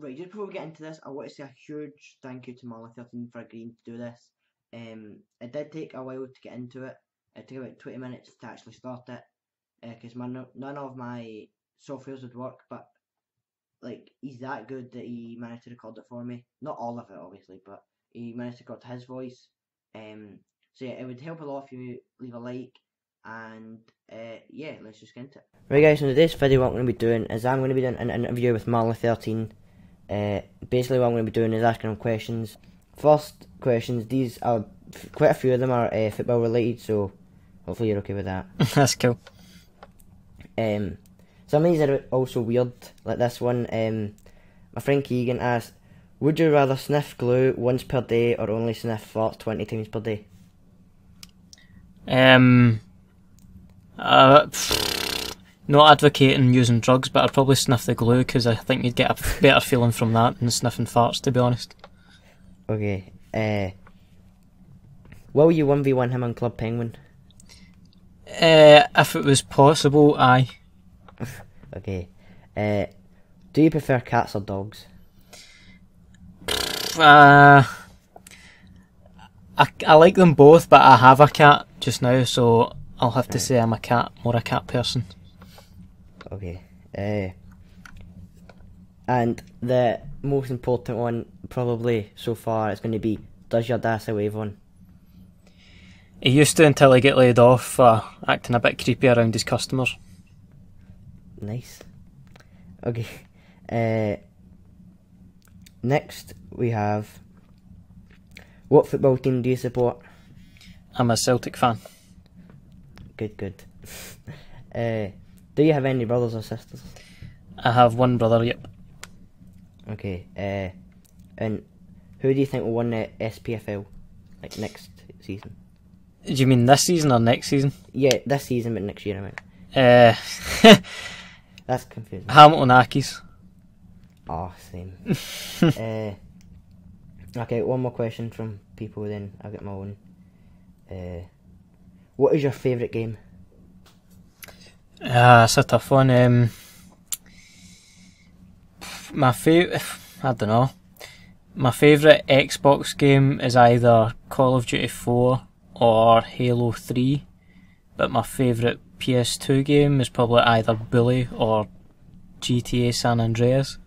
Right, just before we get into this, I want to say a huge thank you to Marley13 for agreeing to do this. It did take a while to get into it. It took about 20 minutes to actually start it, because none of my softwares would work, but like he's that good that he managed to record it for me. Not all of it, obviously, but he managed to record his voice. So yeah, it would help a lot if you leave a like, and yeah, let's just get into it. Right guys, in today's video what I'm going to be doing is I'm going to be doing an interview with Marley13. Basically what I'm going to be doing is asking him questions. First questions, these are, quite a few of them are football related, so hopefully you're okay with that. That's cool. Some of these are also weird, like this one. My friend Keegan asked, would you rather sniff glue once per day or only sniff farts 20 times per day? Not advocating using drugs, but I'd probably sniff the glue because I think you'd get a better feeling from that than sniffing farts, to be honest. Okay. Will you 1v1 him on Club Penguin? If it was possible, aye. Okay. Do you prefer cats or dogs? I like them both, but I have a cat just now, so I'll have to say I'm more a cat person. Okay. And the most important one, probably so far, is going to be, does your dad sell Avon? He used to until he get laid off for acting a bit creepy around his customers. Nice. Okay. Next we have, what football team do you support? I'm a Celtic fan. Good. Do you have any brothers or sisters? I have one brother, yep. Okay. And who do you think will win the SPFL, like next season? Do you mean this season or next season? Yeah, this season, but next year I mean. That's confusing. Hamilton Accies. Oh, same. Okay, one more question from people, then I'll get my own. What is your favourite game? That's a tough one. My favourite, I don't know. My favourite Xbox game is either Call of Duty 4 or Halo 3, but my favourite PS2 game is probably either Bully or GTA San Andreas.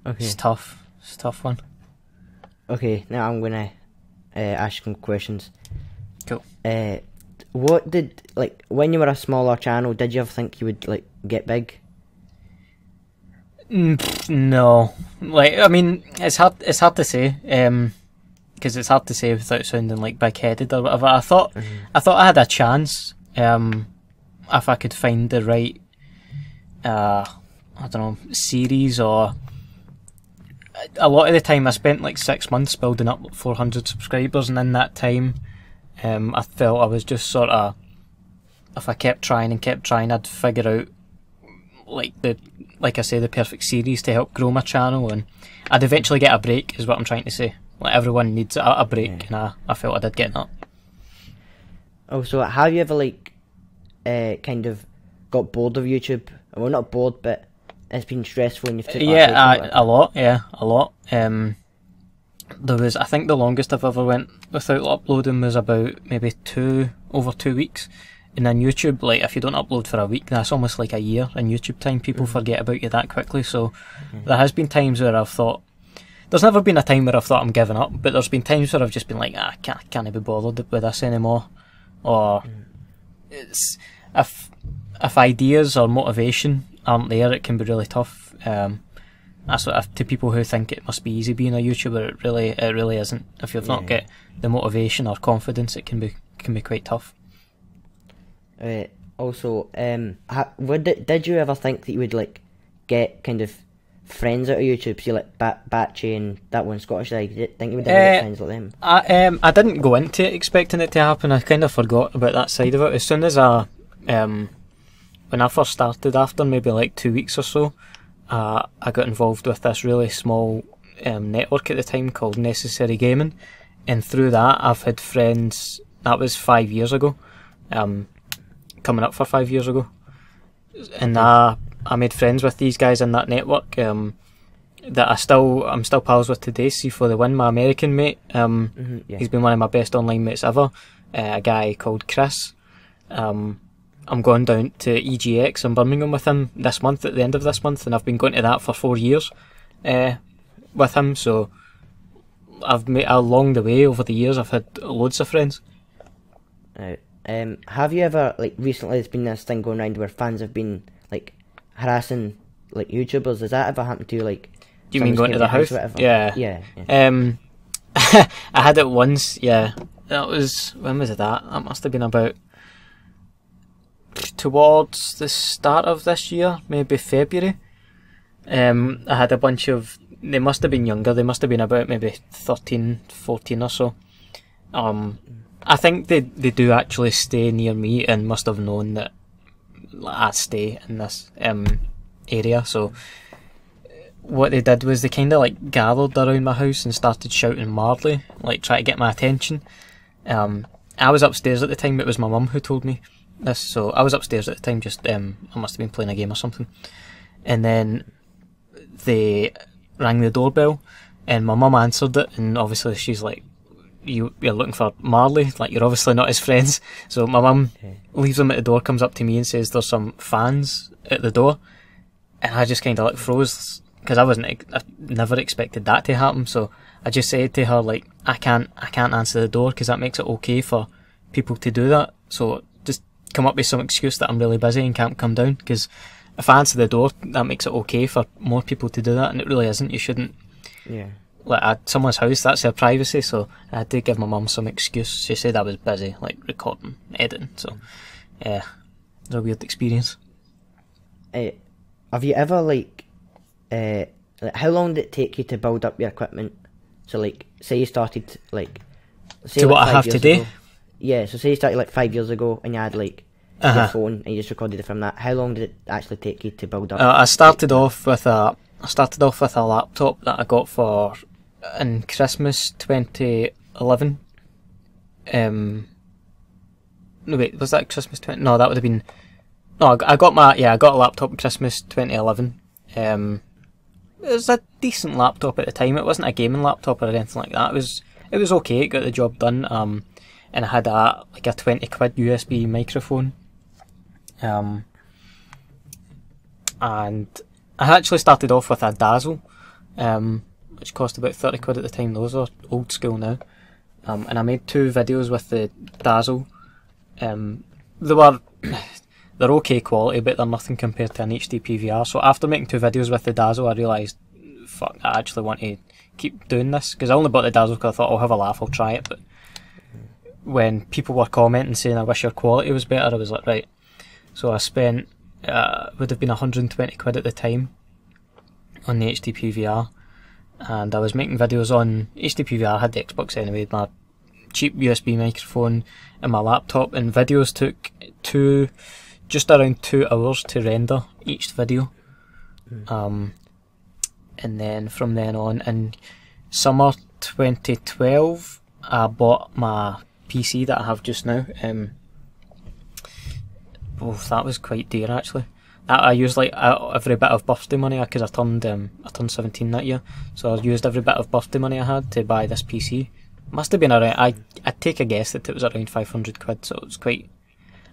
Okay. It's tough. It's a tough one. Okay, now I'm gonna ask some questions. Cool. What did, like, when you were a smaller channel, did you ever think you would, like, get big? No. Like, I mean, it's hard to say, because it's hard to say without sounding like big-headed or whatever. I thought I had a chance, if I could find the right, I don't know, series, or a lot of the time I spent like 6 months building up 400 subscribers, and in that time I felt I was just sort of, if I kept trying, I'd figure out like I say, the perfect series to help grow my channel, and I'd eventually get a break, is what I'm trying to say. Like, everyone needs a break, and I felt I did get that. Oh, so have you ever, like, kind of got bored of YouTube? Well, not bored, but it's been stressful and you've took a lot. There was, I think the longest I've ever went without uploading was about maybe over 2 weeks. And on YouTube, like, if you don't upload for a week, that's almost like a year in YouTube time. People forget about you that quickly. So there has been times where I've thought, there's never been a time where I've thought I'm giving up, but there's been times where I've just been like, I can't be bothered with this anymore. Or it's, if ideas or motivation aren't there, it can be really tough. That's what, to people who think it must be easy being a YouTuber, it really isn't. If you've not got the motivation or confidence, it can be quite tough. Also, did you ever think that you would, like, get kind of friends out of YouTube? So, like, Batchy and that one Scottish guy, did you think you would ever get friends like them? I didn't go into it expecting it to happen. I kind of forgot about that side of it. As soon as when I first started, after maybe like 2 weeks or so, I got involved with this really small network at the time called Necessary Gaming, and through that I've had friends. That was 5 years ago, coming up for 5 years ago, and I made friends with these guys in that network, that I'm still pals with today. See, for the win, my American mate, he's been one of my best online mates ever. A guy called Chris. I'm going down to EGX in Birmingham with him this month, at the end of this month, and I've been going to that for 4 years with him. So I've made along the way over the years. I've had loads of friends. Have you ever, like, recently there's been this thing going around where fans have been like harassing like YouTubers? Has that ever happened to you? Like, do you mean going to their house? Yeah. I had it once. Yeah, that was, when was it? That must have been about towards the start of this year, maybe February. I had a bunch of, they must have been younger, they must have been about maybe 13, 14 or so. I think they do actually stay near me and must have known that I stay in this area. So what they did was they kind of like gathered around my house and started shouting Marley, like trying to get my attention. I was upstairs at the time. It was my mum who told me this, so I was upstairs at the time, just I must have been playing a game or something, and then they rang the doorbell and my mum answered it, and obviously she's like, you're looking for Marley, like you're obviously not his friends. So my mum leaves him at the door, comes up to me and says there's some fans at the door, and I just kind of like froze, because I never expected that to happen. So I just said to her, like, I can't answer the door because that makes it okay for people to do that, so just come up with some excuse that I'm really busy and can't come down, because if I answer the door, that makes it okay for more people to do that, and it really isn't. You shouldn't. Yeah. Like, at someone's house, that's their privacy, so I had to give my mum some excuse. She said I was busy, like recording, editing, so yeah, it was a weird experience. Have you ever, like, how long did it take you to build up your equipment? So, like, say you started, like, say to like what I have today? Ago. Yeah, so say you started like 5 years ago and you had like your phone and you just recorded it from that. How long did it actually take you to build up? I started off with a laptop that I got for in Christmas 2011. No, wait, was that Christmas 20? No, that would have been. No, I got a laptop in Christmas 2011. It was a decent laptop at the time. It wasn't a gaming laptop or anything like that. It was okay. It got the job done. And I had a 20 quid USB microphone. And I actually started off with a Dazzle, which cost about 30 quid at the time. Those are old school now. And I made 2 videos with the Dazzle. They're okay quality, but they're nothing compared to an HD PVR. So after making 2 videos with the Dazzle, I realised, fuck, I actually want to keep doing this, because I only bought the Dazzle because I thought I'll have a laugh, I'll try it. But when people were commenting saying I wish your quality was better, I was like, right. So I spent would have been 120 quid at the time on the HD PVR, and I was making videos on HD PVR. I had the Xbox anyway, my cheap USB microphone and my laptop, and videos took just around 2 hours to render each video. And then from then on, in summer 2012, I bought my PC that I have just now. That was quite dear actually. That I used like every bit of birthday money, because I turned 17 that year, so I used every bit of birthday money I had to buy this PC. Must have been around, I'd take a guess that it was around 500 quid, so it was quite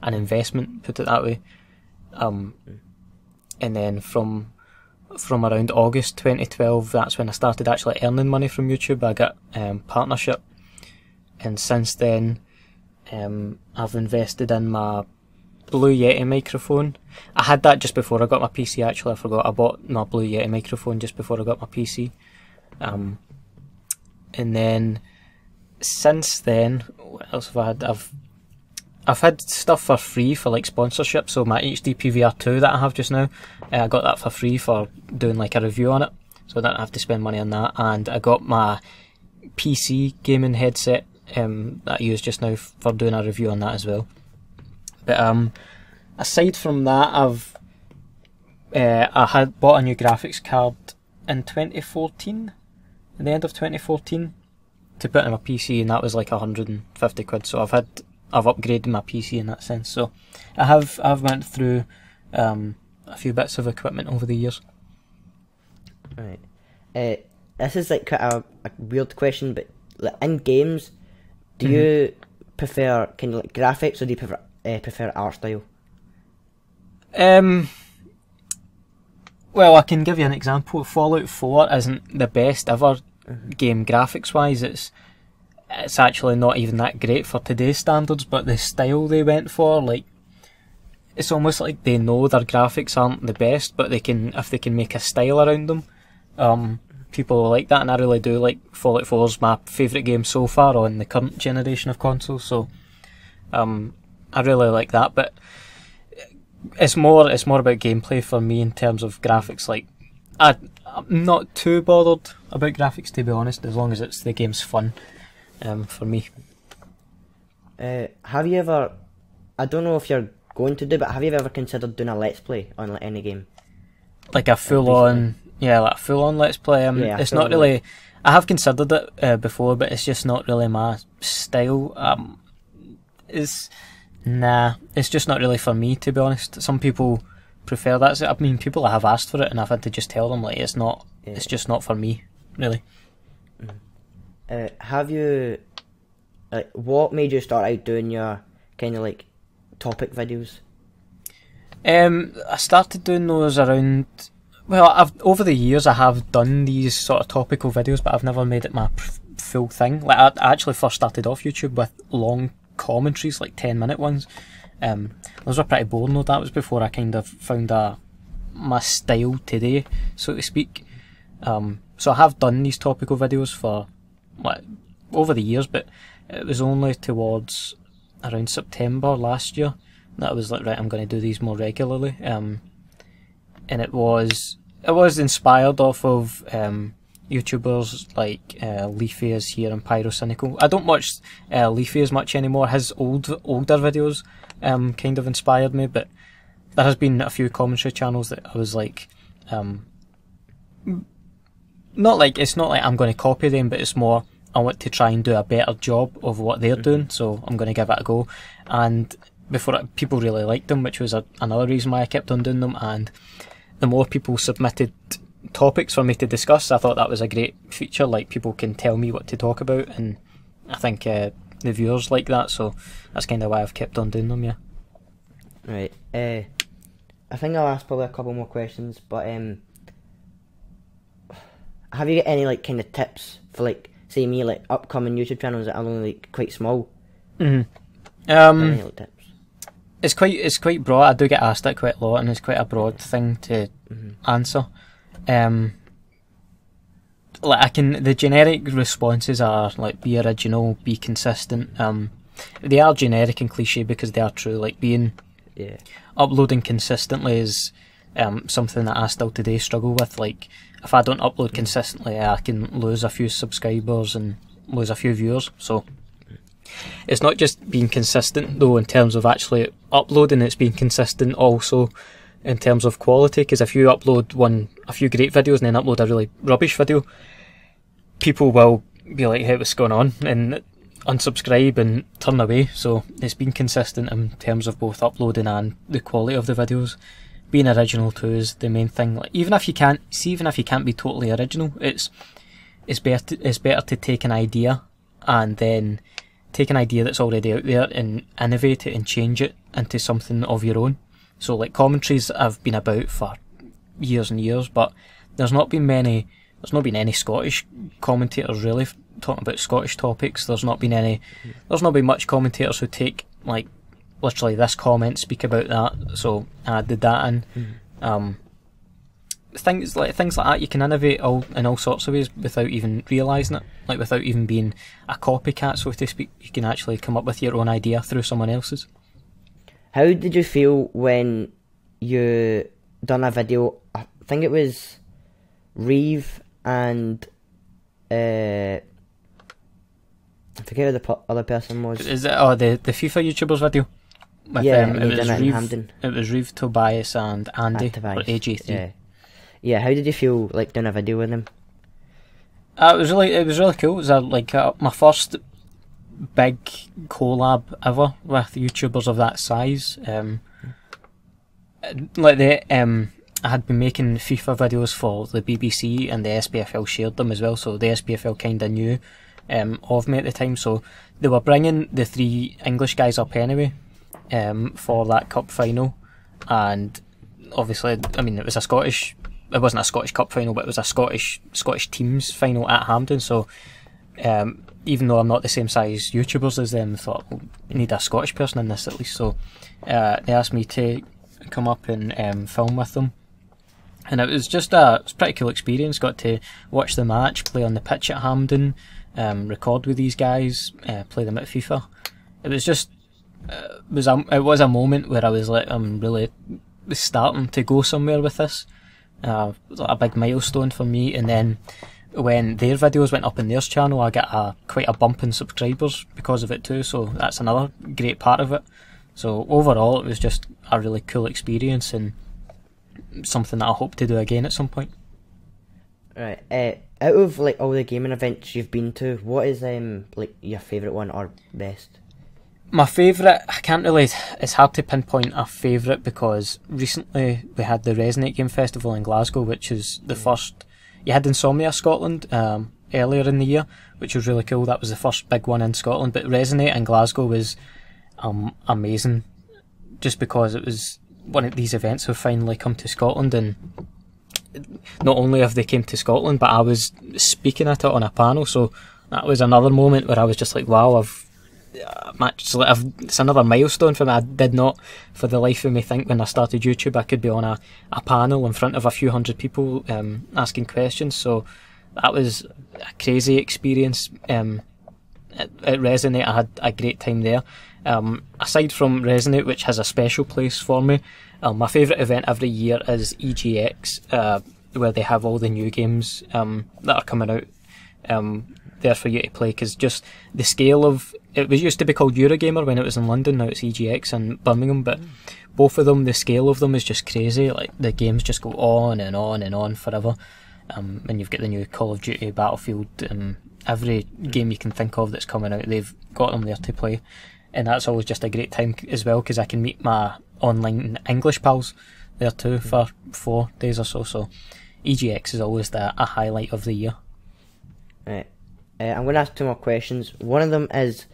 an investment, put it that way. And then from around August 2012, that's when I started actually earning money from YouTube. I got partnership, and since then I've invested in my Blue Yeti microphone. I had that just before I got my PC actually, I forgot. I bought my Blue Yeti microphone just before I got my PC. And then since then, what else have I had? I've had stuff for free for like sponsorship. So my HD PVR 2 that I have just now, I got that for free for doing like a review on it, so I didn't have to spend money on that. And I got my PC gaming headset that I use just now for doing a review on that as well. But aside from that, I had bought a new graphics card in 2014, at the end of 2014, to put in my PC, and that was like 150 quid. So I've upgraded my PC in that sense. So I've went through a few bits of equipment over the years. Right. This is like quite a weird question, but like, in games, do you prefer kind of like graphics, or do you prefer art style? Well, I can give you an example. Fallout 4 isn't the best ever game graphics wise. It's actually not even that great for today's standards, but the style they went for, like, it's almost like they know their graphics aren't the best, but if they can make a style around them, people like that, and I really do like Fallout 4's my favourite game so far on the current generation of consoles, so I really like that. But it's more about gameplay for me in terms of graphics. Like, I'm not too bothered about graphics, to be honest, as long as the game's fun. For me. Have you ever? I don't know if you're going to do, but have you ever considered doing a let's play on like any game? Like a full-on, like a full-on let's play. It's not really. I have considered it before, but it's just not really my style. It's just not really for me, to be honest. Some people prefer that. I mean, people have asked for it, and I've had to just tell them like it's not. Yeah. It's just not for me, really. Have you? What made you start out doing your kind of like topic videos? I started doing those around. Well, over the years I have done these sort of topical videos, but I've never made it my full thing. Like, I actually first started off YouTube with long commentaries, like 10-minute ones. Those were pretty boring though. That was before I kind of found my style today, so to speak. So I have done these topical videos for like over the years, but it was only towards around September last year that I was like, right, I'm going to do these more regularly. And it was inspired off of YouTubers like Leafy is here and Pyrocynical. I don't watch Leafy as much anymore. His older videos kind of inspired me, but there has been a few commentary channels that I was like, it's not like I'm going to copy them, but it's more I want to try and do a better job of what they're doing, so I'm going to give it a go. And people really liked them, which was another reason why I kept on doing them. And the more people submitted topics for me to discuss, I thought that was a great feature. Like, people can tell me what to talk about, and I think the viewers like that, so that's kind of why I've kept on doing them. Yeah. Right. I think I'll ask probably a couple more questions, but have you got any like kind of tips for like, say me, like upcoming YouTube channels that are only like quite small? Any like tips? It's quite broad. I do get asked that quite a lot, and it's quite a broad thing to answer. The generic responses are like, be original, be consistent. They are generic and cliche because they are true. Like, uploading consistently is something that I still today struggle with. Like, if I don't upload consistently, I can lose a few subscribers and lose a few viewers. So it's not just being consistent though in terms of actually uploading, it's being consistent also in terms of quality, because if you upload a few great videos and then upload a really rubbish video, people will be like, hey, what's going on, and unsubscribe and turn away. So it's being consistent in terms of both uploading and the quality of the videos. Being original too is the main thing. Like, even if you can't be totally original, it's better to take an idea and then take an idea that's already out there and innovate it and change it into something of your own. So like, commentaries have been about for years and years, but there's not been any Scottish commentators really talking about Scottish topics. There's not been much commentators who take like literally this comment, speak about that, so I did that in. Things like that, you can innovate in all sorts of ways without even realising it, like without even being a copycat, so to speak. You can actually come up with your own idea through someone else's. How did you feel when you done a video? I think it was Reeve and I forget who the other person was. Is it the FIFA YouTubers video? With, it was Reeve, Tobias and Andy, or AJ3. Yeah. How did you feel like doing a video with them? It was really cool. It was my first big collab ever with YouTubers of that size. I I had been making FIFA videos for the BBC, and the SPFL shared them as well, so the SPFL kind of knew of me at the time, so they were bringing the 3 English guys up anyway for that cup final. And obviously, I mean, it wasn't a Scottish Cup final, but it was a Scottish teams final at Hampden, so even though I'm not the same size YouTubers as them, I thought, well, we need a Scottish person in this at least, so they asked me to come up and film with them. And it was just a pretty cool experience. Got to watch the match, play on the pitch at Hampden, record with these guys, play them at FIFA. It was just, it was a moment where I was like, I'm really starting to go somewhere with this. It was like a big milestone for me. And then when their videos went up in theirs channel, I got quite a bump in subscribers because of it too. So that's another great part of it. So overall, it was just a really cool experience and something that I hope to do again at some point. Right. Out of like all the gaming events you've been to, what is like your favourite one or best? My favourite, I can't really, it's hard to pinpoint a favourite because recently we had the Resonate Game Festival in Glasgow, which is the first. You had Insomnia Scotland earlier in the year, which was really cool. That was the first big one in Scotland, but Resonate in Glasgow was amazing, just because it was one of these events have finally come to Scotland, and not only have they came to Scotland, but I was speaking at it on a panel, so that was another moment where I was just like, wow, it's another milestone for me. I did not, for the life of me, think when I started YouTube I could be on a panel in front of a few hundred people asking questions, so that was a crazy experience. At Resonate, I had a great time there. Aside from Resonate, which has a special place for me, my favourite event every year is EGX, where they have all the new games that are coming out there for you to play, because just the scale of it used to be called Eurogamer when it was in London, now it's EGX in Birmingham, but both of them, the scale of them is just crazy. Like the games just go on and on and on forever. And you've got the new Call of Duty, Battlefield, every game you can think of that's coming out, they've got them there to play, and that's always just a great time as well, because I can meet my online English pals there too for 4 days or so. So EGX is always a highlight of the year. Right. I'm going to ask 2 more questions. One of them is,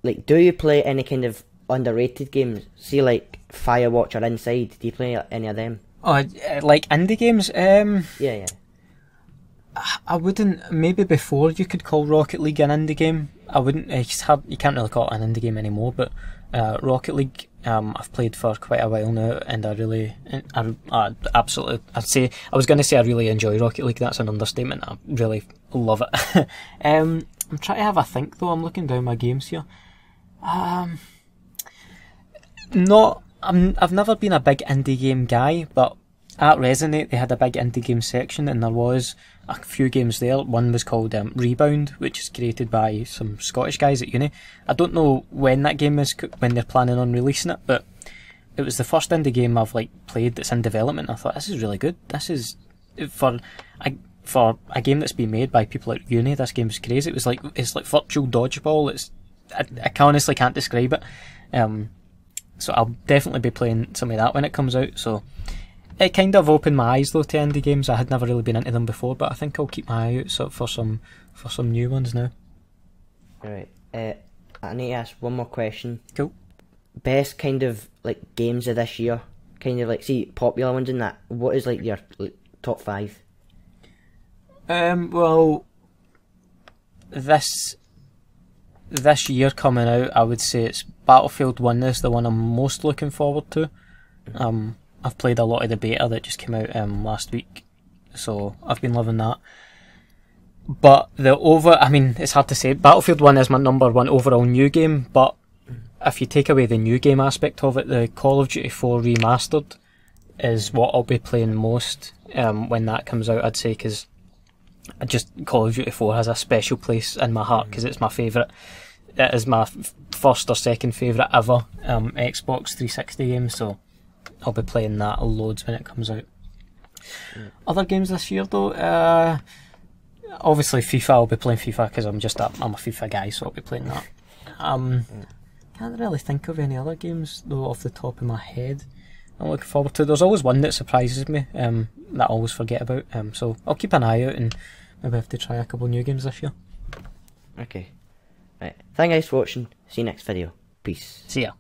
like, do you play any kind of underrated games? See, like Firewatch or Inside. Do you play any of them? Oh, like indie games? Yeah. I wouldn't. Maybe before you could call Rocket League an indie game. I wouldn't. You can't really call it an indie game anymore. But Rocket League, I've played for quite a while now, and I absolutely. I was going to say I really enjoy Rocket League. That's an understatement. I really love it. I'm trying to have a think though. I'm looking down my games here. I've never been a big indie game guy, but at Resonate they had a big indie game section, and there was a few games there. One was called Rebound, which is created by some Scottish guys at uni. I don't know when that game is, when they're planning on releasing it, but it was the first indie game I've played that's in development. I thought, this is really good. This is for a game that's been made by people at uni. This game is crazy. It's like virtual dodgeball. I honestly can't describe it. So I'll definitely be playing some of that when it comes out. So it kind of opened my eyes though to indie games. I had never really been into them before, but I think I'll keep my eye out for some new ones now. Alright, I need to ask one more question. Cool. Best kind of like games of this year, kind of like, see, popular ones in that. What is like your top 5? Well, this year coming out, I would say it's Battlefield 1 is the one I'm most looking forward to. I've played a lot of the beta that just came out last week, so I've been loving that. But it's hard to say. Battlefield 1 is my number 1 overall new game, but if you take away the new game aspect of it, the Call of Duty 4 Remastered is what I'll be playing most when that comes out, I'd say, because Call of Duty 4 has a special place in my heart because it's my favourite. It is my first or second favourite ever Xbox 360 game, so I'll be playing that loads when it comes out. Other games this year though, obviously FIFA. I'll be playing FIFA because I'm a FIFA guy, so I'll be playing that. Can't really think of any other games though off the top of my head. I'm looking forward to. There's always one that surprises me that I always forget about. So I'll keep an eye out and maybe have to try a couple new games this year. Okay. Right. Thank you guys for watching. See you next video. Peace. See ya.